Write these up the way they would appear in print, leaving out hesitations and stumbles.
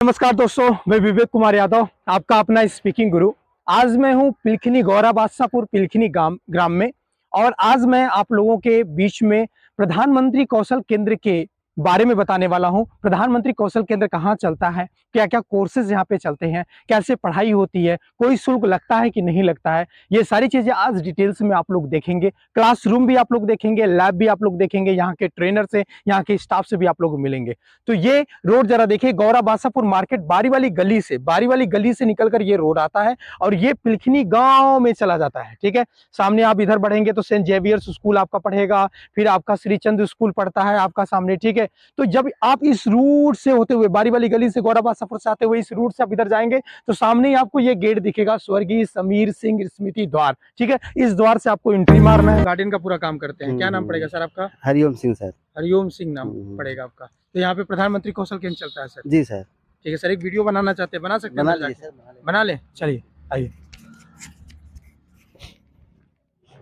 नमस्कार दोस्तों, मैं विवेक कुमार यादव, आपका अपना स्पीकिंग गुरु। आज मैं हूं पिलखनी गौरा बादशाहपुर पिलखनी ग्राम में और आज मैं आप लोगों के बीच में प्रधानमंत्री कौशल केंद्र के बारे में बताने वाला हूं। प्रधानमंत्री कौशल केंद्र कहां चलता है, क्या क्या कोर्सेज यहां पे चलते हैं, कैसे पढ़ाई होती है, कोई शुल्क लगता है कि नहीं लगता है, ये सारी चीजें आज डिटेल्स में आप लोग देखेंगे। क्लासरूम भी आप लोग देखेंगे, लैब भी आप लोग देखेंगे, यहाँ के ट्रेनर से, यहाँ के स्टाफ से भी आप लोग मिलेंगे। तो ये रोड जरा देखिए, गौरा बादशाहपुर मार्केट बारी वाली गली से निकलकर ये रोड आता है और ये पिलखनी गांव में चला जाता है। ठीक है, सामने आप इधर बढ़ेंगे तो सेंट जेवियर्स स्कूल आपका पढ़ेगा, फिर आपका श्रीचंद स्कूल पढ़ता है आपका सामने। ठीक है, तो जब आप इस रूट से होते हुए बारी वाली गली से गौरा बादशाहपुर से आते हुए इस रूट से आप इधर जाएंगे तो सामने ही आपको ये गेट दिखेगा, स्वर्गीय समीर सिंह स्मृति द्वार। ठीक है, इस द्वार से आपको एंट्री मारना है। गार्डन का पूरा काम करते हैं। क्या नाम पड़ेगा सर आपका? हरिओम सिंह सर। हरिओम सिंह नाम पड़ेगा आपका। तो यहाँ पे प्रधानमंत्री कौशल केंद्र चलता है सर? जी सर। ठीक है सर, एक वीडियो बनाना चाहते हैं, बना सकते हैं? बना ले सर, बना ले, चलिए आइए।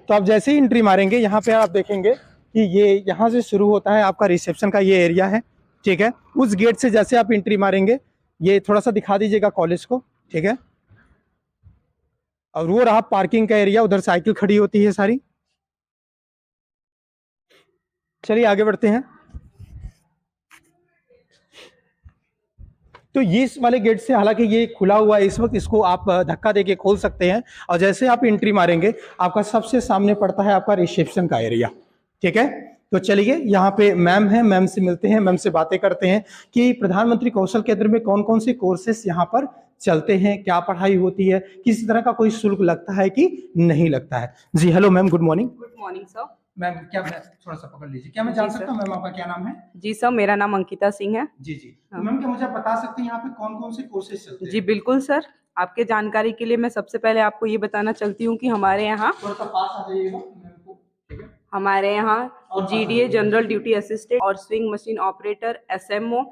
तो आप जैसे ही एंट्री मारेंगे यहाँ पे आप देखेंगे कि ये यहाँ से शुरू होता है आपका रिसेप्शन का ये एरिया है। ठीक है, उस गेट से जैसे आप एंट्री मारेंगे, ये थोड़ा सा दिखा दीजिएगा कॉलेज को। ठीक है, और वो रहा पार्किंग का एरिया, उधर साइकिल खड़ी होती है सारी। चलिए आगे बढ़ते हैं। तो ये इस वाले गेट से, हालांकि ये खुला हुआ है इस वक्त, इसको आप धक्का देके खोल सकते हैं और जैसे आप एंट्री मारेंगे आपका सबसे सामने पड़ता है आपका रिसेप्शन का एरिया। ठीक है, तो चलिए यहाँ पे मैम है, मैम से मिलते हैं, मैम से बातें करते हैं कि प्रधानमंत्री कौशल केंद्र में कौन कौन से कोर्सेस यहाँ पर चलते हैं, क्या पढ़ाई होती है, किसी तरह का कोई शुल्क लगता है कि नहीं लगता है। जी hello ma'am, good morning. Good morning sir. Ma'am क्या, मैं थोड़ा सा पकड़ लीजिए, क्या मैं जान सकता हूँ मैम आपका क्या नाम है? जी सर, मेरा नाम अंकिता सिंह है। जी जी, तो मैम क्या मुझे आप बता सकते हैं यहाँ पे कौन कौन से कोर्सेज चलते हैं? जी बिल्कुल सर, आपके जानकारी के लिए मैं सबसे पहले आपको ये बताना चाहती हूँ कि हमारे यहाँ थोड़ा सा पास आ जाइएगा मैम को। ठीक है, हमारे यहाँ जीडीए जनरल ड्यूटी असिस्टेंट और स्विंग मशीन ऑपरेटर, एसएमओ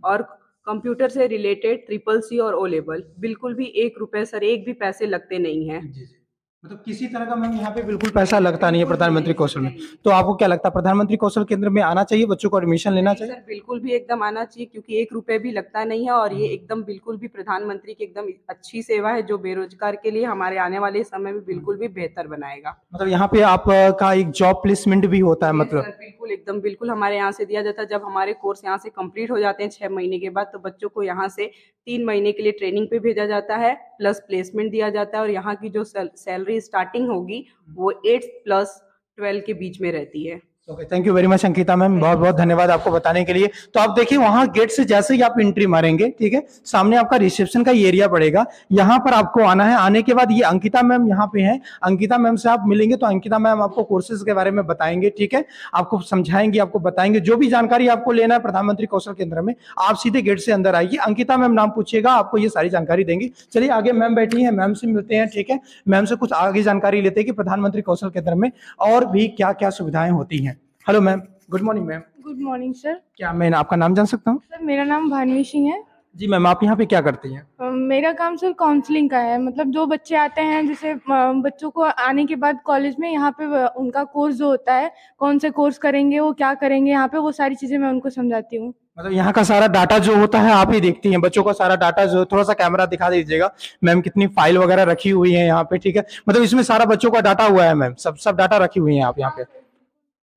और कंप्यूटर से रिलेटेड CCC और ओ लेवल, बिल्कुल भी 1 रुपए सर, एक भी पैसे लगते नहीं है। जी जी, मतलब किसी तरह का मैम यहाँ पे बिल्कुल पैसा लगता नहीं है प्रधानमंत्री कौशल में। तो आपको क्या लगता है प्रधानमंत्री कौशल केंद्र में आना चाहिए, बच्चों को एडमिशन लेना चाहिए? सर बिल्कुल भी एकदम आना चाहिए, क्योंकि 1 रुपए भी लगता नहीं है और ये एकदम बिल्कुल भी प्रधानमंत्री की एकदम अच्छी सेवा है, जो बेरोजगार के लिए हमारे आने वाले समय में बिल्कुल भी बेहतर बनाएगा। मतलब यहाँ पे आपका एक जॉब प्लेसमेंट भी होता है मतलब? सर बिल्कुल, एकदम बिल्कुल हमारे यहाँ से दिया जाता है। जब हमारे कोर्स यहाँ से कंप्लीट हो जाते हैं 6 महीने के बाद, तो बच्चों को यहाँ से 3 महीने के लिए ट्रेनिंग पे भेजा जाता है, प्लस प्लेसमेंट दिया जाता है और यहाँ की जो सैलरी स्टार्टिंग होगी वो 8 प्लस 12 के बीच में रहती है। Okay, thank you very much Ankita ma'am, बहुत बहुत धन्यवाद आपको बताने के लिए। तो आप देखिए वहां गेट से जैसे ही आप एंट्री मारेंगे, ठीक है, सामने आपका रिसेप्शन का एरिया पड़ेगा, यहाँ पर आपको आना है। आने के बाद ये अंकिता मैम यहाँ पे हैं, अंकिता मैम से आप मिलेंगे तो अंकिता मैम आपको कोर्सेज के बारे में बताएंगे। ठीक है, आपको समझाएंगे, आपको बताएंगे, जो भी जानकारी आपको लेना है प्रधानमंत्री कौशल केंद्र में, आप सीधे गेट से अंदर आइए, अंकिता मैम नाम पूछिएगा, आपको ये सारी जानकारी देंगी। चलिए आगे मैम बैठी है, मैम से मिलते हैं। ठीक है, मैम से कुछ आगे जानकारी लेते हैं कि प्रधानमंत्री कौशल केंद्र में और भी क्या क्या सुविधाएं होती हैं। Hello ma'am, good morning ma'am. Good morning sir. क्या मैं आपका नाम जान सकता हूँ? सर मेरा नाम भानवी सिंह है। जी मैम, आप यहाँ पे क्या करती हैं? मेरा काम सर काउंसलिंग का है। मतलब जो बच्चे आते हैं, जैसे बच्चों को आने के बाद कॉलेज में यहाँ पे उनका कोर्स जो होता है, कौन से कोर्स करेंगे, वो क्या करेंगे यहाँ पे, वो सारी चीज़ें मैं उनको समझाती हूँ। मतलब यहाँ का सारा डाटा जो होता है आप ही देखती हैं, बच्चों का सारा डाटा जो, थोड़ा सा कैमरा दिखा दीजिएगा मैम, कितनी फाइल वगैरह रखी हुई है यहाँ पे। ठीक है, मतलब इसमें सारा बच्चों का डाटा हुआ है मैम, सब डाटा रखी हुई है आप यहाँ पे?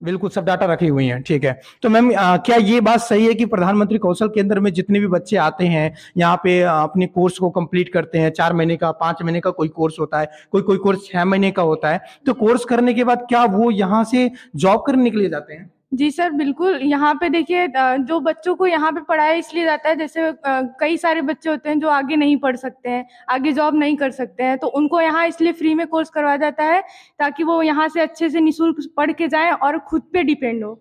बिल्कुल, सब डाटा रखी हुई हैं। ठीक है, तो मैम क्या ये बात सही है कि प्रधानमंत्री कौशल केंद्र में जितने भी बच्चे आते हैं यहाँ पे अपने कोर्स को कंप्लीट करते हैं, 4 महीने का, 5 महीने का कोई कोर्स होता है, कोई कोर्स 6 महीने का होता है, तो कोर्स करने के बाद क्या वो यहाँ से जॉब करने के लिए जाते हैं? जी सर बिल्कुल। यहाँ पे देखिए, जो बच्चों को यहाँ पे पढ़ाया इसलिए जाता है, जैसे कई सारे बच्चे होते हैं जो आगे नहीं पढ़ सकते हैं, आगे जॉब नहीं कर सकते हैं, तो उनको यहाँ इसलिए फ्री में कोर्स करवाया जाता है ताकि वो यहाँ से अच्छे से निःशुल्क पढ़ के जाएं और खुद पे डिपेंड हो।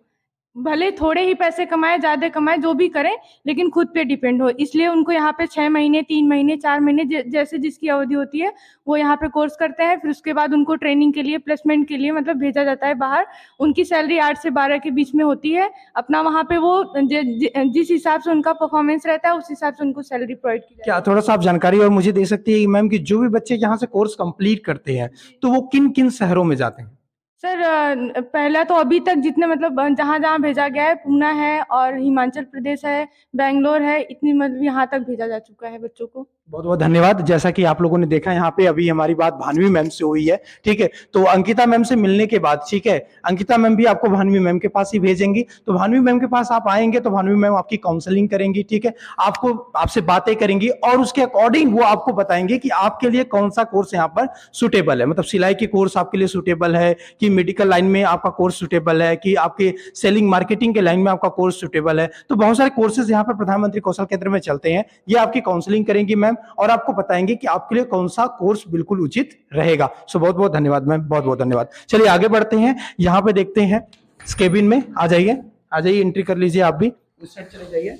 भले थोड़े ही पैसे कमाए, ज़्यादा कमाए, जो भी करें, लेकिन खुद पे डिपेंड हो। इसलिए उनको यहाँ पे 6 महीने, 3 महीने, 4 महीने जैसे जिसकी अवधि होती है वो यहाँ पे कोर्स करते हैं। फिर उसके बाद उनको ट्रेनिंग के लिए, प्लेसमेंट के लिए मतलब भेजा जाता है बाहर। उनकी सैलरी 8 से 12 के बीच में होती है। अपना वहाँ पे वो जिस हिसाब से उनका परफॉर्मेंस रहता है उस हिसाब से उनको सैलरी प्रोवाइड की जाती है। क्या थोड़ा सा आप जानकारी और मुझे दे सकती है मैम कि जो भी बच्चे यहाँ से कोर्स कंप्लीट करते हैं तो वो किन किन शहरों में जाते हैं? सर पहला तो अभी तक जितने मतलब जहाँ जहाँ भेजा गया है, पूना है और हिमाचल प्रदेश है, बेंगलोर है, इतनी मतलब यहाँ तक भेजा जा चुका है बच्चों को। बहुत बहुत धन्यवाद। जैसा कि आप लोगों ने देखा यहाँ पे अभी हमारी बात भानवी मैम से हुई है, ठीक है। तो अंकिता मैम से मिलने के बाद, ठीक है, अंकिता मैम भी आपको भानवी मैम के पास ही भेजेंगी। तो भानवी मैम के पास आप आएंगे तो भानवी मैम आपकी काउंसलिंग करेंगी, ठीक है, आपको आपसे बातें करेंगी और उसके अकॉर्डिंग वो आपको बताएंगे कि आपके लिए कौन सा कोर्स यहाँ पर सुटेबल है। मतलब सिलाई की कोर्स आपके लिए सुटेबल है कि मेडिकल लाइन में आपका कोर्स सुटेबल है कि आपके सेलिंग मार्केटिंग के लाइन में आपका कोर्स सुटेबल है। तो बहुत सारे कोर्सेज यहाँ पर प्रधानमंत्री कौशल केंद्र में चलते हैं। ये आपकी काउंसलिंग करेंगी मैम और आपको बताएंगे कि आपके लिए कौन सा कोर्स बिल्कुल उचित रहेगा। सो बहुत बहुत धन्यवाद मैम, बहुत बहुत धन्यवाद। चलिए आगे बढ़ते हैं, यहाँ पे देखते हैं इस केबिन में। आ जाइए, आ जाइए, एंट्री कर लीजिए, आप भी उस साइड चले जाइए,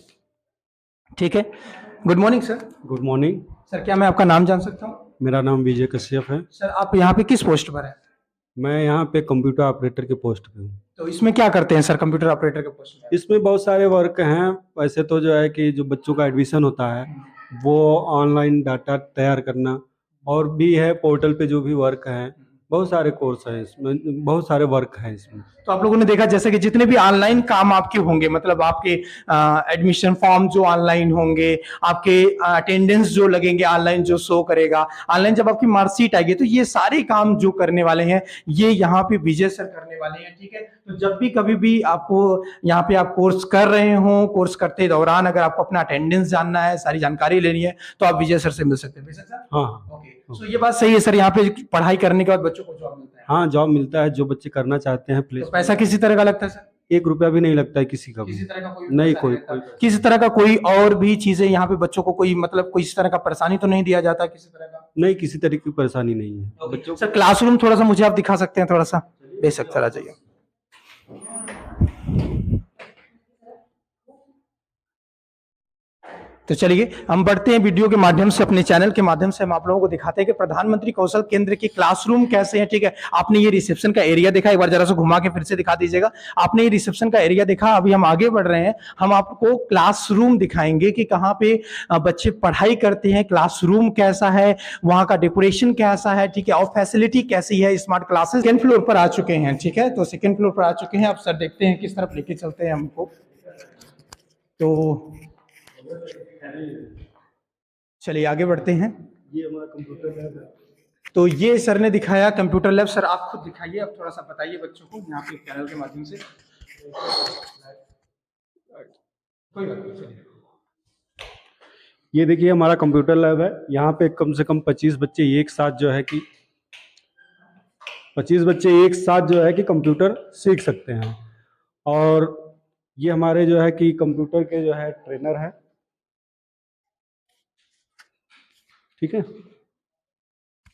ठीक है। Good morning sir. Good morning sir, क्या मैं आपका नाम जान सकता हूँ? मेरा नाम विजय कश्यप है। सर, आप यहाँ पे किस पोस्ट पर है? मैं यहाँ पे कंप्यूटर ऑपरेटर के पोस्ट पे हूँ। तो इसमें क्या करते हैं सर, कंप्यूटर ऑपरेटर के पोस्ट पर? इसमें बहुत सारे वर्क हैं। वैसे तो जो है कि जो बच्चों का एडमिशन होता है वो ऑनलाइन डाटा तैयार करना, और भी है पोर्टल पे जो भी वर्क है, बहुत सारे कोर्स हैं इसमें, बहुत सारे वर्क हैं इसमें। तो आप लोगों ने देखा जैसे कि जितने भी ऑनलाइन काम आपके होंगे, मतलब आपके एडमिशन फॉर्म जो ऑनलाइन होंगे, आपके अटेंडेंस जो लगेंगे ऑनलाइन, जो शो करेगा ऑनलाइन, जब आपकी मार्कशीट आएगी, तो ये सारे काम जो करने वाले हैं ये यहाँ पे विजय सर करने वाले हैं, ठीक है। तो जब भी कभी भी आपको यहाँ पे आप कोर्स कर रहे हो, कोर्स करते दौरान अगर आपको अपना अटेंडेंस जानना है, सारी जानकारी लेनी है, तो आप विजय सर से मिल सकते हैं। विजय सर, हाँ ओके। तो ये बात सही है सर, यहाँ पे पढ़ाई करने के बाद बच्चों को जॉब मिलता है? हाँ, जॉब मिलता है जो बच्चे करना चाहते हैं। तो पैसा किसी तरह का लगता है सर? 1 रुपया भी नहीं लगता है किसी का भी। किसी तरह का कोई नहीं, पैसा कोई लगता? किसी तरह का कोई और भी चीजें यहाँ पे बच्चों को कोई मतलब कोई इस तरह का परेशानी तो नहीं दिया जाता किसी तरह का? नहीं, किसी तरह की परेशानी नहीं है बच्चों सर, क्लासरूम थोड़ा सा मुझे आप दिखा सकते हैं, थोड़ा सा बेशक सर, आ जाइए। तो चलिए हम बढ़ते हैं वीडियो के माध्यम से, अपने चैनल के माध्यम से हम आप लोगों को दिखाते हैं कि प्रधानमंत्री कौशल केंद्र के क्लासरूम कैसे हैं, ठीक है। आपने ये रिसेप्शन का एरिया देखा, एक बार जरा सा घुमा के फिर से दिखा दीजिएगा। आपने ये रिसेप्शन का एरिया देखा, अभी हम आगे बढ़ रहे हैं, हम आपको क्लासरूम दिखाएंगे कि कहाँ पे बच्चे पढ़ाई करते हैं, क्लासरूम कैसा है, वहाँ का डेकोरेशन कैसा है, ठीक है, और फैसिलिटी कैसी है। स्मार्ट क्लासेस सेकंड फ्लोर पर आ चुके हैं, ठीक है, तो सेकंड फ्लोर पर आ चुके हैं। अब सर देखते हैं किस तरफ लेके चलते हैं हमको। तो चलिए आगे बढ़ते हैं। ये हमारा कंप्यूटर लैब है। तो ये सर ने दिखाया कंप्यूटर लैब। सर आप खुद दिखाइए, अब थोड़ा सा बताइए बच्चों को यहाँ पे चैनल के माध्यम से। कोई बात नहीं, चलिए। ये देखिए हमारा कंप्यूटर लैब है। यहाँ पे कम से कम 25 बच्चे एक साथ जो है कि 25 बच्चे एक साथ जो है कि कंप्यूटर सीख सकते हैं। और ये हमारे जो है कि कंप्यूटर के जो है ट्रेनर है, ठीक है।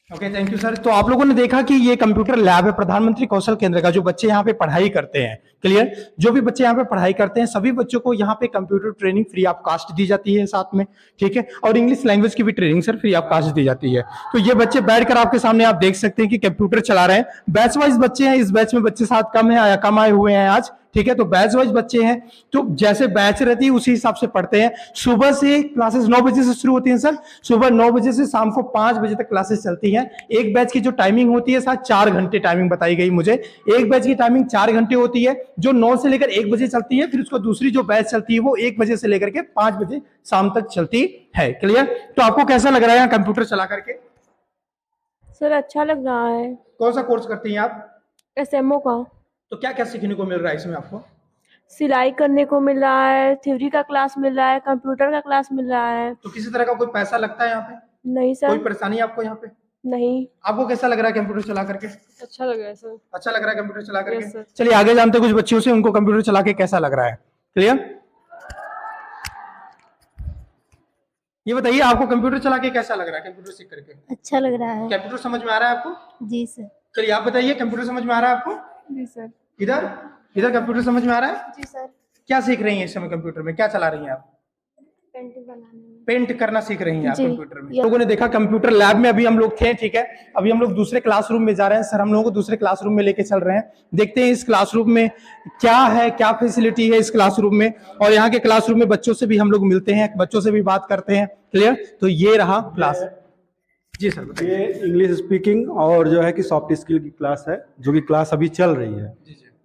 Okay, thank you sir. तो आप लोगों ने देखा कि ये कंप्यूटर लैब है प्रधानमंत्री कौशल केंद्र का, जो बच्चे यहाँ पे पढ़ाई करते हैं, क्लियर, जो भी बच्चे यहाँ पे पढ़ाई करते हैं सभी बच्चों को यहाँ पे computer training free of cost दी जाती है साथ में, ठीक है, और इंग्लिश लैंग्वेज की भी training sir free of cost दी जाती है। तो ये बच्चे बैठकर आपके सामने आप देख सकते हैं कि कंप्यूटर चला रहे हैं। बैच वाइज बच्चे हैं, इस बैच में बच्चे साथ कम है, कम आए हुए हैं आज, ठीक है। तो बैच वाइज बच्चे हैं, तो जैसे बैच रहती है उसी हिसाब से पढ़ते हैं। सुबह से क्लासेस 9 बजे से शुरू होती हैं सर, सुबह 9 बजे से शाम को 5 बजे तक क्लासेस चलती हैं। एक बैच की जो टाइमिंग होती है साथ 4 घंटे टाइमिंग बताई गई मुझे। एक बैच की टाइमिंग 4 घंटे होती है जो 9 से लेकर 1 बजे चलती है। फिर उसको दूसरी जो बैच चलती है वो 1 बजे से लेकर के 5 बजे शाम तक चलती है, क्लियर। तो आपको कैसा लग रहा है कंप्यूटर चला करके? सर अच्छा लग रहा है। कौन सा कोर्स करती हैं आप? SMO का। तो क्या क्या सीखने को मिल रहा है इसमें आपको? सिलाई करने को मिल रहा है, थ्योरी का क्लास मिल रहा है, कंप्यूटर का क्लास मिल रहा है। तो किसी तरह का कोई पैसा लगता है यहाँ पे? नहीं कोई सर। परेशानी आपको यहाँ पे? नहीं। आपको कैसा लग रहा है कंप्यूटर चला करके? अच्छा लग रहा है सर। अच्छा लग रहा है कंप्यूटर चला Yes, करके? sir. चलिए आगे जानते हैं कुछ बच्चियों से, उनको कंप्यूटर चला के कैसा लग रहा है, क्लियर। ये बताइए आपको कंप्यूटर चला के कैसा लग रहा है, कंप्यूटर सीख करके? अच्छा लग रहा है। कंप्यूटर समझ में आ रहा है आपको? जी सर। चलिए आप बताइए कंप्यूटर समझ में आ रहा है आपको? जी सर। इधर इधर कंप्यूटर समझ में आ रहा है? जी सर। क्या सीख रही हैं इस समय कंप्यूटर में, क्या चला रही हैं आप? पेंटिंग बनाने में। पेंट करना सीख रही हैं आप जी। कंप्यूटर में। लोगों ने देखा कंप्यूटर लैब में अभी हम लोग थे, ठीक है। अभी हम लोग दूसरे क्लासरूम में जा रहे हैं, सर हम लोगों को दूसरे क्लासरूम में लेके चल रहे हैं। देखते हैं इस क्लासरूम में क्या है, क्या फैसिलिटी है इस क्लासरूम में, और यहाँ के क्लासरूम में बच्चों से भी हम लोग मिलते हैं, बच्चों से भी बात करते हैं, क्लियर। तो ये रहा क्लास। जी सर बताइए। ये इंग्लिश स्पीकिंग और जो है कि सॉफ्ट स्किल की क्लास है, जो कि क्लास अभी चल रही है।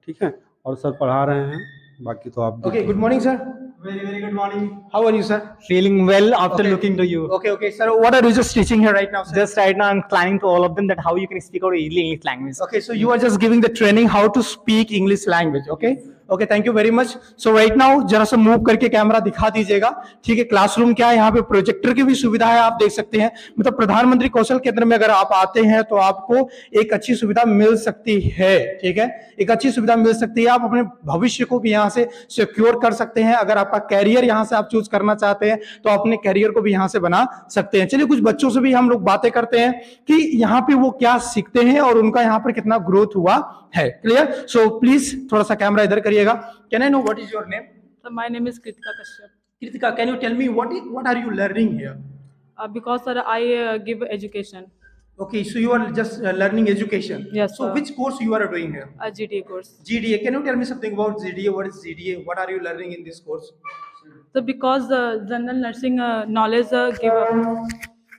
ठीक है, और सर पढ़ा रहे हैं, बाकी तो आप Okay, good morning, sir. Very good morning. How are you, sir? Feeling well after Okay. looking to you. Okay, sir. What are you just teaching here right now, sir? Just right now, I'm planning to all of them that how you can speak out easily English language. Okay, so you are just giving the training how to speak English language. Okay. Okay, thank you very much. So right now जरा सा move करके camera दिखा दीजिएगा। ठीक है, classroom क्या है, यहाँ पे प्रोजेक्टर की भी सुविधा है, आप देख सकते हैं। मतलब प्रधानमंत्री कौशल केंद्र में अगर आप आते हैं तो आपको एक अच्छी सुविधा मिल सकती है। ठीक है, एक अच्छी सुविधा मिल सकती है। आप अपने भविष्य को भी यहाँ से सिक्योर कर सकते हैं। अगर आपका कैरियर यहाँ से आप चूज करना चाहते हैं तो अपने कैरियर को भी यहाँ से बना सकते हैं। चलिए कुछ बच्चों से भी हम लोग बातें करते हैं कि यहाँ पे वो क्या सीखते हैं और उनका यहाँ पर कितना ग्रोथ हुआ है। क्लियर? सो प्लीज थोड़ा सा कैमरा इधर करिएगा। Can I know what is your name? So my name is Kritika Kashyap. Kritika, can you tell me what are you learning here? Because sir, I give education, Okay, so you are just learning education. Yes, So sir. which course you are doing here? a GDA course. GDA. Can you tell me something about GDA? What is GDA? What are you learning in this course? So because general nursing knowledge give.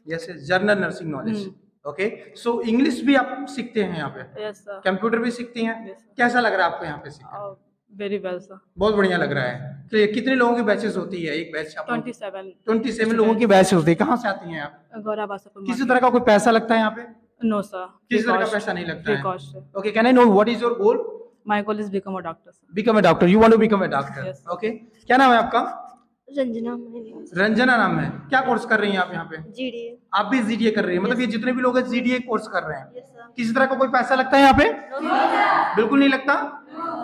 Yes, yes, general nursing knowledge. Okay. So English भी आप सीखते हैं यहाँ पे? Yes sir. Computer भी सीखते हैं? Yes, sir. कैसा लग रहा है आपको यहाँ पे सीखकर? Very well sir. बहुत बढ़िया लग रहा है। तो कितने लोगों की बैचेस होती है? एक बैच 27. 27 लोगों की बैच होती है। कहाँ से आती हैं आप? Gaura Basapur. किसी तरह का कोई पैसा लगता है यहाँ पे? No sir. किसी Free तरह का cost. पैसा नहीं लगता Free है। cost. Okay, can I know what is your goal? My goal is become a doctor sir. Become a doctor. You want to become a doctor? Yes. Okay. क्या नाम है आपका? रंजना मैंने रंजना नाम है। क्या कोर्स कर रही हैं आप यहाँ पे? जीडीए। आप भी जीडीए कर रही हैं? मतलब ये जितने भी लोग हैं जीडीए कोर्स कर रहे हैं। Yes sir. किसी तरह का कोई पैसा लगता है यहाँ पे? बिल्कुल नहीं लगता।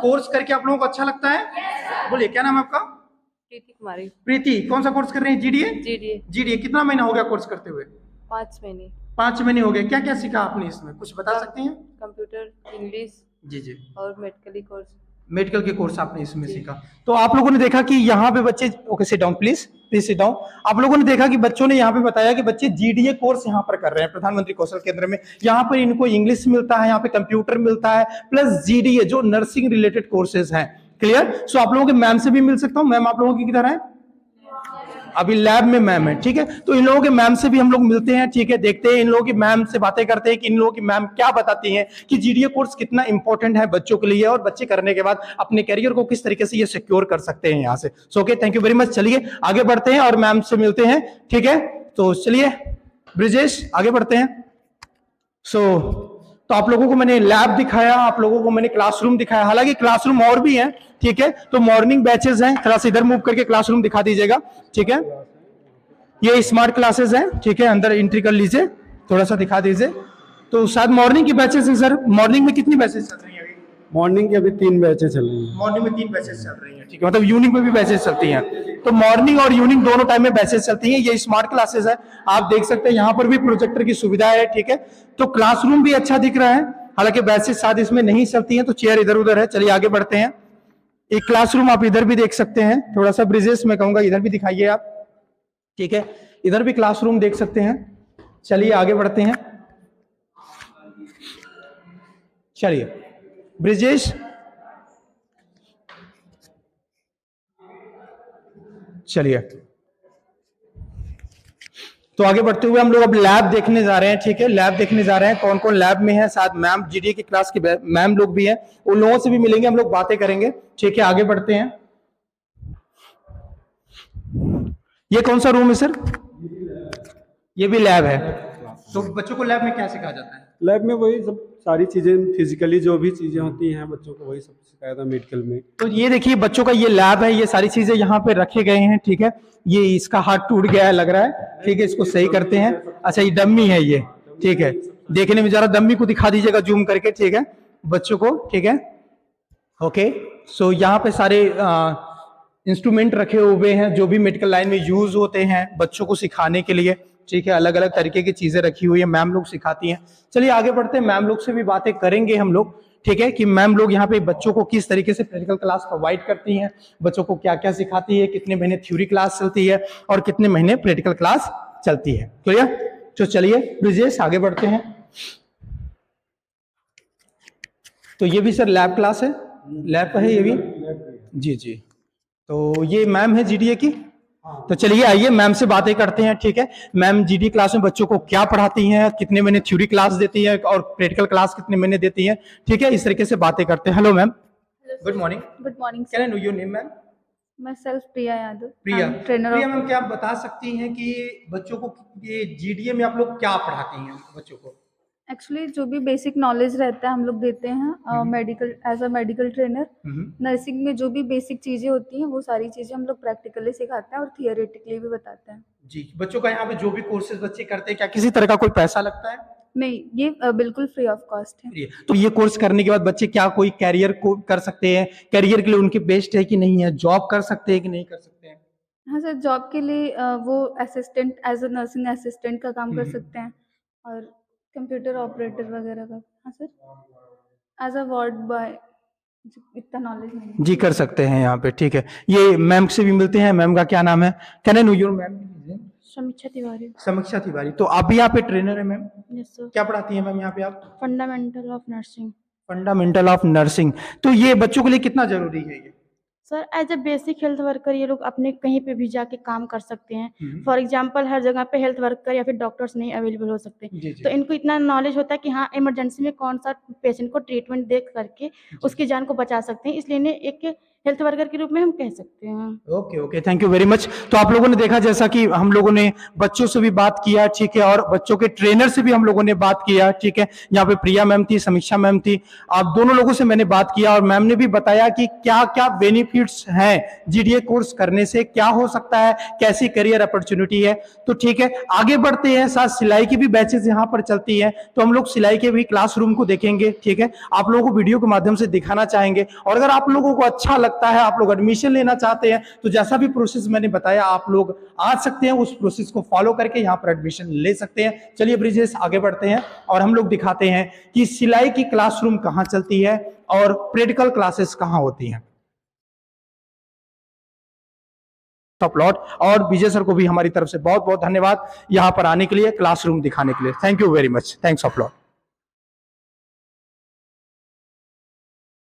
कोर्स करके आप लोगों को अच्छा लगता है? बोलिए क्या नाम है आपका? प्रीति कुमारी। प्रीति, कौन सा कोर्स कर रही है? जीडीए? GDA जीडीए कितना महीना हो गया कोर्स करते हुए? 5 महीने। 5 महीने हो गए। क्या क्या सीखा आपने इसमें, कुछ बता सकती हैं? कंप्यूटर, इंग्लिश जी जी। और मेडिकल कोर्स। मेडिकल के कोर्स आपने इसमें सीखा। तो आप लोगों ने देखा कि यहाँ पे बच्चे, okay sit down please sit down. आप लोगों ने देखा कि बच्चों ने यहाँ पे बताया कि बच्चे जीडीए कोर्स यहाँ पर कर रहे हैं प्रधानमंत्री कौशल केंद्र में। यहाँ पर इनको इंग्लिश मिलता है, यहाँ पे कंप्यूटर मिलता है, प्लस जीडीए जो नर्सिंग रिलेटेड कोर्सेज हैं। क्लियर? सो आप लोगों के मैम से भी मिल सकता हूँ। मैम आप लोगों की किधर है? अभी लैब में मैम है। ठीक है, तो इन लोगों के मैम से भी हम लोग मिलते हैं। ठीक है, देखते हैं इन लोगों की मैम से, बातें करते हैं कि इन लोगों की मैम क्या बताती हैं कि जीडीए कोर्स कितना इंपॉर्टेंट है बच्चों के लिए और बच्चे करने के बाद अपने करियर को किस तरीके से ये सिक्योर कर सकते हैं यहाँ से। So okay, thank you very much. चलिए आगे बढ़ते हैं और मैम से मिलते हैं। ठीक है, तो चलिए ब्रिजेश आगे बढ़ते हैं। तो आप लोगों को मैंने लैब दिखाया, आप लोगों को मैंने क्लासरूम दिखाया। हालांकि क्लासरूम और भी हैं। ठीक है, तो मॉर्निंग बैचेस हैं। थोड़ा सा इधर मूव करके क्लासरूम दिखा दीजिएगा। ठीक है, ये स्मार्ट क्लासेस हैं। ठीक है, अंदर एंट्री कर लीजिए, थोड़ा सा दिखा दीजिए। तो शायद मॉर्निंग की बैचेस हैं सर। मॉर्निंग में कितनी बैचेस चल रही हैं अभी? मॉर्निंग की अभी 3 बैचें चल रही हैं। मॉर्निंग में 3 बैचेस चल रही हैं। ठीक है, मतलब इवनिंग में भी बैचेस चलती हैं। तो मॉर्निंग और इवनिंग दोनों टाइम में बैचेस चलती हैं। ये स्मार्ट क्लासेस है, आप देख सकते हैं। यहाँ पर भी प्रोजेक्टर की सुविधा है। ठीक है, तो क्लासरूम भी अच्छा दिख रहा है। हालांकि बैचेस शायद इसमें नहीं चलती हैं, तो चेयर इधर उधर है। चलिए आगे बढ़ते हैं। एक क्लासरूम आप इधर भी देख सकते हैं। थोड़ा सा ब्रिजेश मैं कहूंगा इधर भी दिखाइए आप। ठीक है, इधर भी क्लासरूम देख सकते हैं। चलिए आगे बढ़ते हैं। चलिए ब्रिजेश, चलिए तो आगे बढ़ते हुए हम लोग अब लैब देखने जा रहे हैं। ठीक है, लैब देखने जा रहे हैं। कौन कौन लैब में है, साथ मैम जीडीए की क्लास के मैम लोग भी हैं, उन लोगों से भी मिलेंगे, हम लोग बातें करेंगे। ठीक है, आगे बढ़ते हैं। ये कौन सा रूम है सर? ये भी लैब है। तो बच्चों को लैब में क्या सिखाया जाता है? लैब में वही सब सारी चीजें, फिजिकली जो भी चीजें होती हैं बच्चों को वही सब सिखाया था मेडिकल में। तो ये देखिए बच्चों का ये लैब है। ये सारी चीजें यहाँ पे रखे गए हैं। ठीक है, ये इसका हाथ टूट गया है लग रहा है। ठीक है, इसको सही करते हैं। अच्छा, ये डम्मी है ये। ठीक है, देखने में जरा डम्मी को दिखा दीजिएगा जूम करके। ठीक है, बच्चों को। ठीक है, ओके। सो यहाँ पे सारे इंस्ट्रूमेंट रखे हुए हैं जो भी मेडिकल लाइन में यूज होते हैं बच्चों को सिखाने के लिए। ठीक है, अलग अलग तरीके की चीजें रखी हुई है, मैम लोग सिखाती हैं। चलिए आगे बढ़ते हैं, मैम लोग से भी बातें करेंगे हम लोग। ठीक है, कि मैम लोग यहाँ पे बच्चों को किस तरीके से प्रैक्टिकल क्लास प्रोवाइड करती हैं, बच्चों को क्या क्या सिखाती है, कितने महीने थ्योरी क्लास चलती है और कितने महीने प्रैक्टिकल क्लास चलती है। क्लियर? तो चलिए ब्रिजेश आगे बढ़ते हैं। तो ये भी सर लैब क्लास है, लैब का है ये भी। जी जी, तो ये मैम है जीडीए की। तो चलिए आइए मैम से बातें करते हैं, ठीक है। मैम जीडी क्लास में बच्चों को क्या पढ़ाती हैं, कितने महीने थ्योरी क्लास देती हैं और प्रैक्टिकल क्लास कितने महीने देती हैं, ठीक है, इस तरीके से बातें करते हैं। Hello ma'am, good morning. Good morning can I know your name ma'am? मैं self Priya Yadav, Priya. Trainer Priya of ma'am, क्या आप बता सकती हैं कि बच्चों को ये जीडीए में आप लोग क्या पढ़ाती हैं बच्चों को? एक्चुअली जो भी बेसिक नॉलेज रहता है हम लोग देते हैं medical, as a medical trainer. Nursing में जो भी बेसिक चीज़ें होती हैं वो सारी चीज़ें हम लोग प्रैक्टिकली सिखाते हैं और थियोरेटिकली भी बताते हैं। जी, बच्चों का यहाँ पे जो भी कोर्सेज बच्चे करते हैं क्या किसी तरह का कोई पैसा लगता है? नहीं, ये बिल्कुल फ्री ऑफ कॉस्ट है। तो ये कोर्स करने के बाद बच्चे क्या कोई कैरियर को कर सकते हैं, कैरियर के लिए उनके बेस्ट है कि नहीं है, जॉब कर सकते हैं कि नहीं कर सकते हैं? हाँ सर, जॉब के लिए वो assistant, as a nursing assistant का काम कर सकते हैं और कंप्यूटर ऑपरेटर वगैरह का। हाँ sir, as a ward boy, इतना नॉलेज नहीं है। जी कर सकते हैं यहाँ पे, ठीक है। ये मैम से भी मिलते हैं, मैम का क्या नाम है? Can I know your ma'am? समीक्षा तिवारी। समीक्षा तिवारी। तो आप भी यहाँ पे ट्रेनर है मैम? Yes sir. क्या पढ़ाती हैं मैम यहाँ पे आप? Fundamental of nursing. Fundamental of nursing. तो ये बच्चों के लिए कितना जरूरी है ये? Sir as a basic health worker ये लोग अपने कहीं पे भी जाके काम कर सकते हैं। फॉर एग्जांपल हर जगह पे हेल्थ वर्कर या फिर डॉक्टर्स नहीं अवेलेबल हो सकते, तो इनको इतना नॉलेज होता है कि हाँ इमरजेंसी में कौन सा पेशेंट को ट्रीटमेंट दे करके उसकी जान को बचा सकते हैं, इसलिए इन्हें एक हेल्थ वर्कर के रूप में हम कह सकते हैं। Okay okay, thank you very much. तो आप लोगों ने देखा जैसा कि हम लोगों ने बच्चों से भी बात किया, ठीक है, और बच्चों के ट्रेनर से भी हम लोगों ने बात किया, ठीक है। यहाँ पे प्रिया मैम थी, समीक्षा मैम थी, आप दोनों लोगों से मैंने बात किया और मैम ने भी बताया कि क्या क्या बेनिफिट्स हैं जीडीए कोर्स करने से, क्या हो सकता है, कैसी करियर अपॉर्चुनिटी है। तो ठीक है, आगे बढ़ते हैं। साथ सिलाई की भी बैचेस यहाँ पर चलती है, तो हम लोग सिलाई के भी क्लासरूम को देखेंगे, ठीक है, आप लोगों को वीडियो के माध्यम से दिखाना चाहेंगे। और अगर आप लोगों को अच्छा लगता है, आप लोग एडमिशन लेना चाहते हैं, तो जैसा भी प्रोसेस मैंने बताया आप लोग आ सकते हैं, उस प्रोसेस को फॉलो करके यहाँ पर एडमिशन ले सकते हैं। चलिए ब्रिजेश, आगे बढ़ते हैं और हम लोग दिखाते हैं कि सिलाई की क्लासरूम कहाँ चलती है और प्रैक्टिकल क्लासेस कहाँ होती हैं। प्लॉट और विजय सर को भी हमारी तरफ से बहुत बहुत धन्यवाद यहाँ पर आने के लिए, क्लासरूम दिखाने के लिए। Thank you very much, thanks a lot.